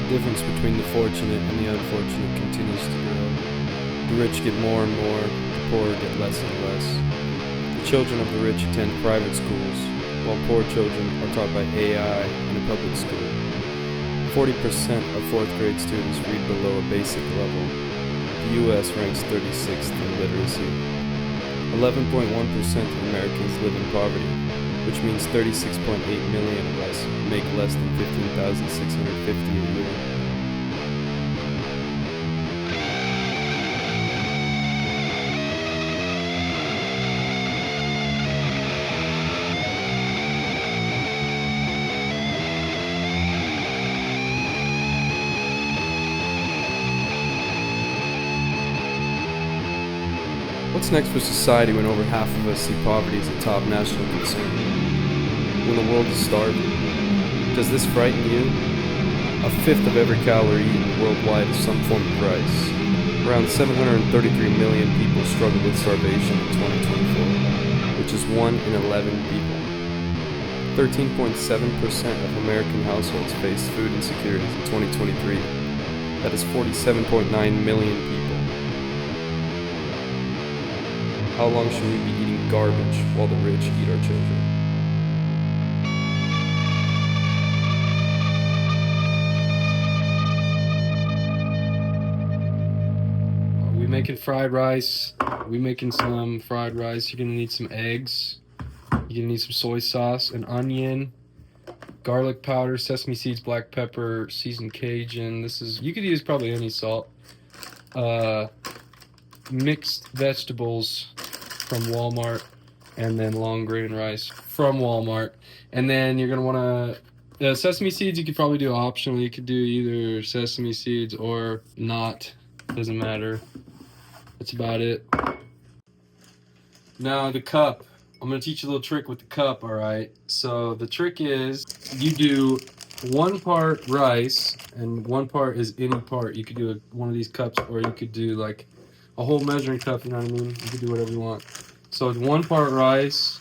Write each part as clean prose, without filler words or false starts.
difference between the fortunate and the unfortunate continues to grow. The rich get more and more, the poor get less and less. The children of the rich attend private schools, while poor children are taught by AI in a public school. 40% of 4th grade students read below a basic level. The U.S. ranks 36th in literacy. 11.1% of Americans live in poverty, which means 36.8 million of us make less than $15,650 a year. What's next for society when over half of us see poverty as a top national concern? When the world is starving? Does this frighten you? A fifth of every calorie eaten worldwide is some form of rice. Around 733 million people struggle with starvation in 2024, which is 1 in 11 people. 13.7% of American households face food insecurities in 2023. That is 47.9 million people. How long should we be eating garbage while the rich eat our children? Are we making fried rice? Are we making some fried rice? You're gonna need some eggs. You're gonna need some soy sauce, an onion, garlic powder, sesame seeds, black pepper, seasoned Cajun. You could use probably any salt. Mixed vegetables from Walmart, and then long grain rice from Walmart. And then you're gonna wanna sesame seeds. You could probably do optional. You could do either sesame seeds or not. Doesn't matter. That's about it. Now the cup. I'm gonna teach you a little trick with the cup. All right. So the trick is you do 1 part rice and 1 part is any part. You could do one of these cups, or you could do like a whole measuring cup, you know what I mean? You can do whatever you want. So it's 1 part rice.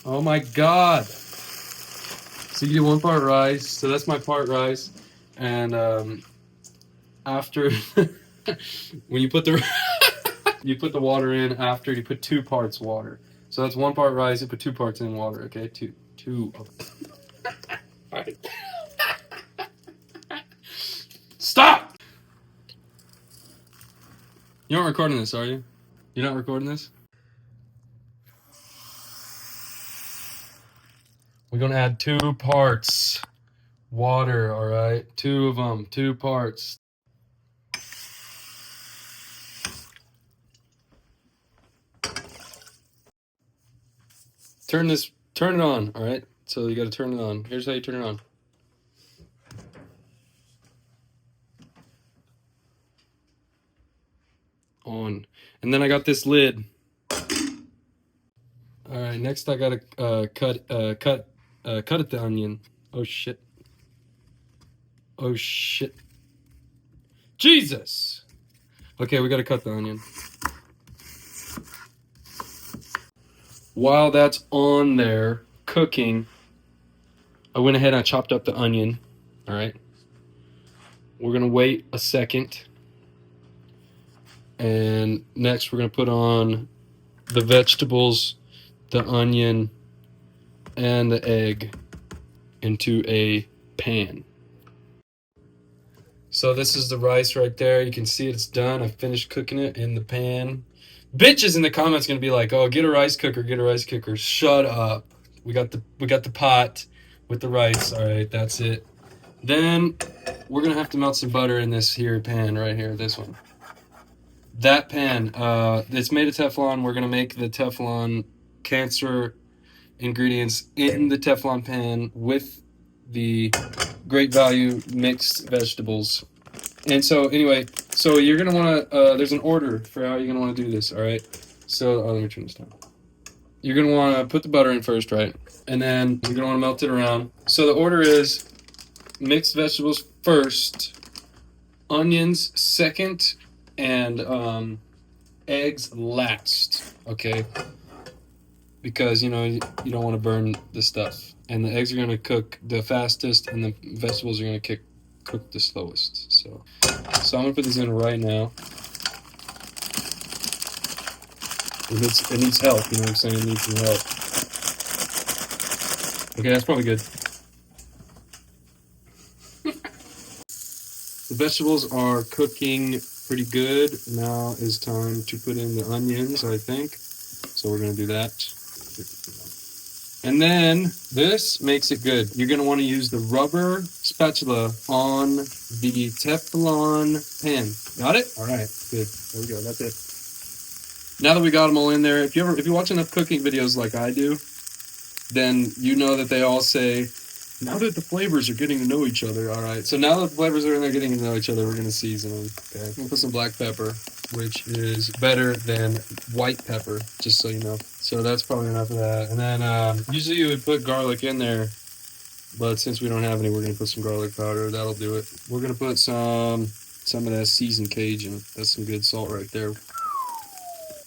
Oh my God. So you do 1 part rice. So that's my part rice. And after, when you put the, you put the water in after, you put 2 parts water. So that's 1 part rice, you put 2 parts in water, okay? Two. All right. Stop! You aren't recording this, are you? You're not recording this? We're gonna add 2 parts water, all right? 2 of them, 2 parts. Turn it on, all right? So you gotta turn it on. Here's how you turn it on. On. And then I got this lid. All right, next I gotta cut at the onion. Oh shit. Oh shit. Jesus! Okay, we gotta cut the onion. While that's on there cooking, I went ahead and I chopped up the onion. All right. We're gonna wait a second. And next we're gonna put on the vegetables, the onion, and the egg into a pan. So this is the rice right there. You can see it's done. I finished cooking it in the pan. Bitches in the comments gonna be like, "Oh, get a rice cooker, get a rice cooker." Shut up. We got the pot with the rice. All right, that's it. Then we're gonna have to melt some butter in this here pan right here, this one. That pan, it's made of Teflon. We're gonna make the Teflon cancer ingredients in the Teflon pan with the great value mixed vegetables. And so anyway, so you're gonna wanna, there's an order for how you're gonna wanna do this, all right? So, let me turn this down. You're gonna wanna put the butter in first, right? And then you're gonna wanna melt it around. So the order is mixed vegetables first, onions second, and eggs last, okay? Because, you know, you don't want to burn the stuff. and the eggs are gonna cook the fastest, and the vegetables are gonna cook the slowest. So I'm gonna put these in right now. It needs help, you know what I'm saying? It needs some help. Okay, that's probably good. The vegetables are cooking pretty good. Now is time to put in the onions, I think. So we're gonna do that. And then this makes it good. You're gonna want to use the rubber spatula on the Teflon pan. Got it? All right, good. There we go. That's it. Now that we got them all in there, if you watch enough cooking videos like I do, then you know that they all say, now that the flavors are getting to know each other, all right. So now that the flavors are in there getting to know each other, we're gonna season them. Okay, I'm gonna put some black pepper, which is better than white pepper, just so you know. So that's probably enough of that. And then usually you would put garlic in there, but since we don't have any, we're gonna put some garlic powder. That'll do it. We're gonna put some of that seasoned Cajun. That's some good salt right there.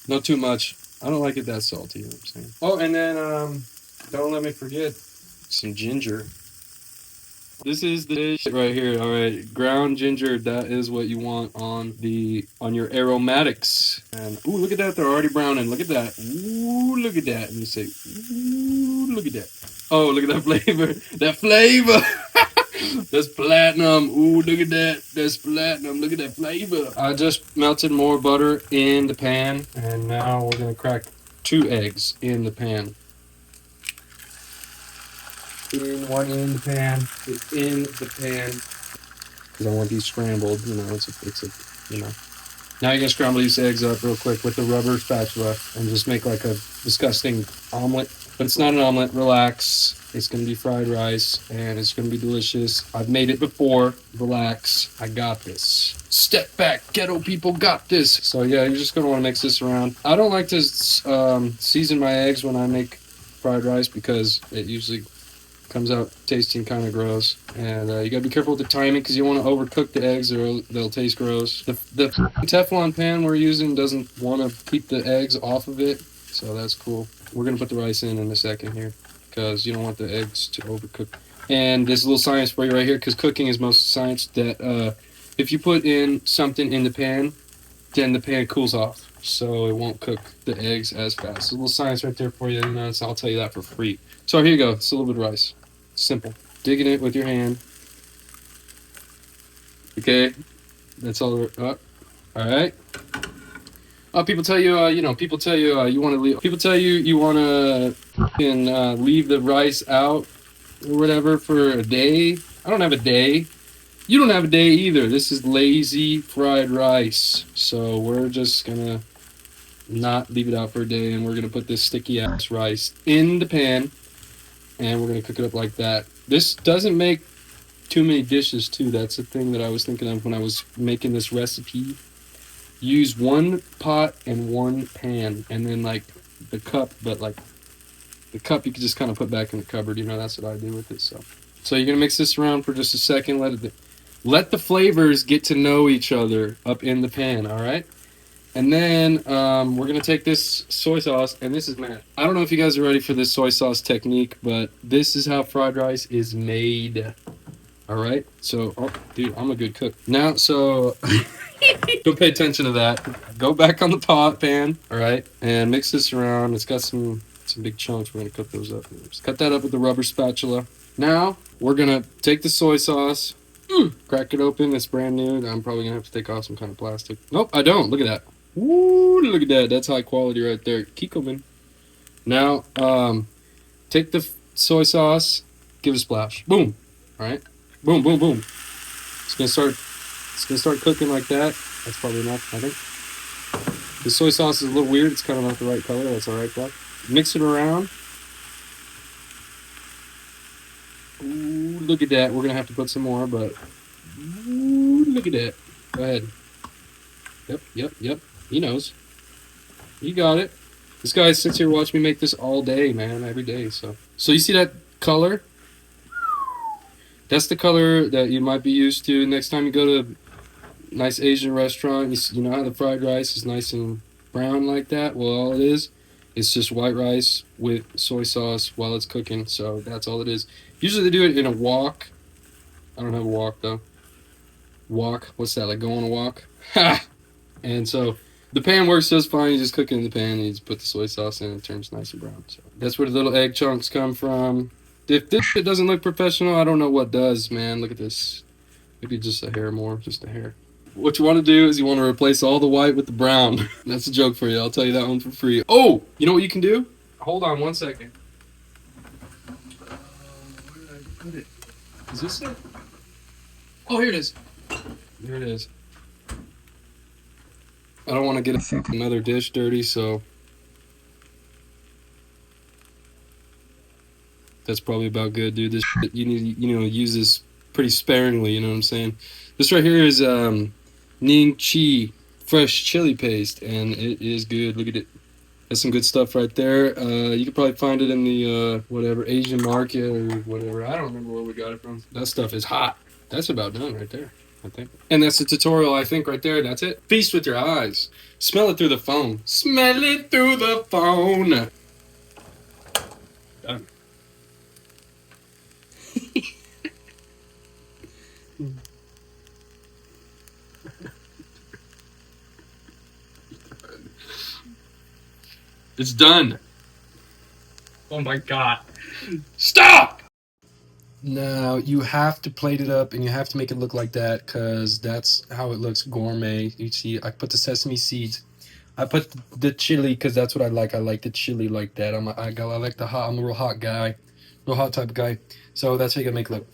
Not too much. I don't like it that salty. You know what I'm saying? Oh, and then don't let me forget some ginger. This is the dish right here. All right, ground ginger. That is what you want on your aromatics. And ooh, look at that. They're already browning. Look at that. Ooh, look at that. And you say, ooh, look at that. Oh, look at that flavor. That flavor. That's platinum. Ooh, look at that. That's platinum. Look at that flavor. I just melted more butter in the pan, and now we're gonna crack 2 eggs in the pan. One in the pan. It's in the pan. Because I want these scrambled. You know, it's a, you know. Now you're gonna scramble these eggs up real quick with the rubber spatula and just make like a disgusting omelet. But it's not an omelet. Relax. It's gonna be fried rice and it's gonna be delicious. I've made it before. Relax. I got this. Step back. Ghetto people got this. So yeah, you're just gonna want to mix this around. I don't like to season my eggs when I make fried rice because it usually comes out tasting kind of gross, and you gotta be careful with the timing because you want to overcook the eggs or they'll taste gross. The Teflon pan we're using doesn't want to keep the eggs off of it, so that's cool. We're gonna put the rice in a second here because you don't want the eggs to overcook. And this little science for you right here, because cooking is most science, that if you put in something in the pan, then the pan cools off, so it won't cook the eggs as fast. A little science right there for you. You know, so I'll tell you that for free. So here you go. It's a little bit of rice. Simple. Dig in it with your hand. Okay, that's all. All right. People tell you, people tell you you want to leave. People tell you you want to leave the rice out or whatever for a day. I don't have a day. You don't have a day either. This is lazy fried rice. So we're just gonna not leave it out for a day, and we're gonna put this sticky ass rice in the pan, and we're gonna cook it up like that. This doesn't make too many dishes too. That's the thing that I was thinking of when I was making this recipe. Use one pot and one pan, and then like the cup, but like the cup you can just kind of put back in the cupboard. You know, that's what I do with it. So you're gonna mix this around for just a second. Let the flavors get to know each other up in the pan. All right. And then we're going to take this soy sauce, and this is, man, I don't know if you guys are ready for this soy sauce technique, but this is how fried rice is made. All right? So, oh, dude, I'm a good cook. Now, so, don't pay attention to that. Go back on the pan, all right? And mix this around. It's got some big chunks. We're going to cut those up. Just cut that up with the rubber spatula. Now, we're going to take the soy sauce, crack it open. It's brand new. I'm probably going to have to take off some kind of plastic. Nope, I don't. Look at that. Ooh, look at that. That's high quality right there. Keep coming. Now, take the soy sauce, give it a splash. Boom. All right. Boom, boom, boom. It's gonna start cooking like that. That's probably enough, I think. The soy sauce is a little weird. It's kind of not the right color. That's all right, though. Mix it around. Ooh, look at that. We're gonna have to put some more, but ooh, look at that. Go ahead. Yep. He knows. You got it. This guy sits here watching me make this all day, man, every day. So you see that color? That's the color that you might be used to next time you go to a nice Asian restaurant. You know how the fried rice is nice and brown like that? Well, all it is It's just white rice with soy sauce while it's cooking. So that's all it is. Usually they do it in a wok. I don't have a wok though. Wok? What's that? Like go on a walk? Ha! And so the pan works just fine. You just cook it in the pan and you just put the soy sauce in and it turns nice and brown. So that's where the little egg chunks come from. If this shit doesn't look professional, I don't know what does, man. Look at this. Maybe just a hair more, just a hair. What you want to do is you want to replace all the white with the brown. That's a joke for you. I'll tell you that one for free. Oh, you know what you can do? Hold on 1 second. Where did I put it? Is this it? Oh, here it is. Here it is. I don't want to get another dish dirty, so that's probably about good, dude. This shit, you need to, use this pretty sparingly, you know what I'm saying? This right here is Ning Chi fresh chili paste, and it is good. Look at it. That's some good stuff right there. You could probably find it in the whatever Asian market or whatever. I don't remember where we got it from. That stuff is hot. That's about done right there, I think. And that's the tutorial, I think, right there. That's it. Feast with your eyes. Smell it through the phone. Smell it through the phone. Done. It's done. Oh my god. Stop! Now, you have to plate it up and you have to make it look like that because that's how it looks gourmet. You see, I put the sesame seeds. I put the chili because that's what I like. I like the chili like that. I like the hot. I'm a real hot guy. Real hot type of guy. So that's how you gotta make it look.